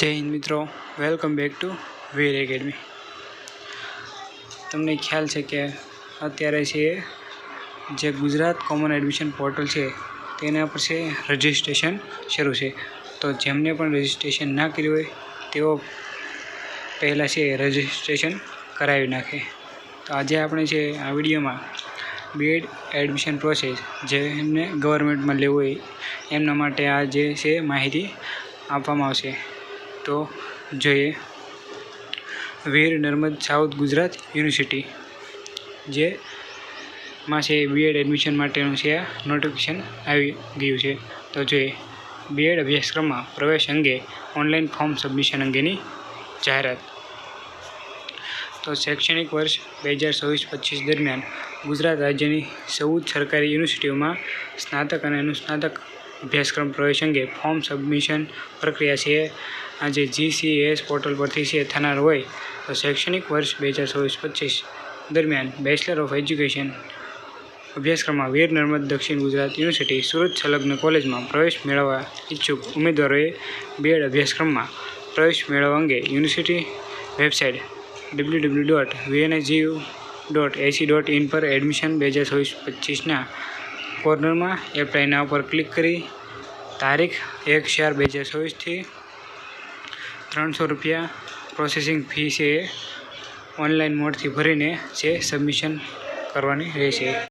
જય હિન્દ મિત્રો, welcome back to Veer academy. તમને ખ્યાલ છે કે અત્યારે છે જે ગુજરાત કોમન એડમિશન પોર્ટલ છે તેના પર છે રજિસ્ટ્રેશન શરૂ છે। તો જેમને પણ રજિસ્ટ્રેશન ના કર્યું હોય તેઓ પહેલાં છે રજિસ્ટ્રેશન કરાવી નાખે। તો આજે આપણે છે આ વિડીયોમાં બીએડ એડમિશન પ્રોસેસ જેમને ગવર્મેન્ટમાં લેવું હોય એમના માટે આ જે છે માહિતી આપવામાં આવશે। તો જોઈએ, વીર નર્મદ સાઉથ ગુજરાત યુનિવર્સિટી જેમાં છે બીએડ એડમિશન માટેનું છે આ નોટિફિકેશન આવી ગયું છે। તો જોઈએ, બીએડ અભ્યાસક્રમમાં પ્રવેશ અંગે ઓનલાઈન ફોર્મ સબમિશન અંગેની જાહેરાત। તો શૈક્ષણિક વર્ષ 2024-25 દરમિયાન ગુજરાત રાજ્યની 14 સરકારી યુનિવર્સિટીઓમાં સ્નાતક અને અનુસ્નાતક અભ્યાસક્રમ પ્રવેશ અંગે ફોર્મ સબમિશન પ્રક્રિયા છે આજે GCAS પોર્ટલ પરથી છે થનાર હોય। તો શૈક્ષણિક વર્ષ 2024-25 દરમિયાન બેચલર ઓફ એજ્યુકેશન અભ્યાસક્રમમાં વીર નર્મદ દક્ષિણ ગુજરાત યુનિવર્સિટી સુરત સંલગ્ન કોલેજમાં પ્રવેશ મેળવવા ઈચ્છુક ઉમેદવારોએ બીએડ અભ્યાસક્રમમાં પ્રવેશ મેળવવા અંગે યુનિવર્સિટી વેબસાઇટ www.vnsgu.ac.in પર એડમિશન 2024-25ના કોર્નરમાં એપ્લાય નાવ પર ક્લિક કરી તારીખ 1/4/2024 થી ₹300 પ્રોસેસિંગ ફી છે ઓનલાઈન મોડથી ભરીને છે સબમિશન કરવાની રહેશે।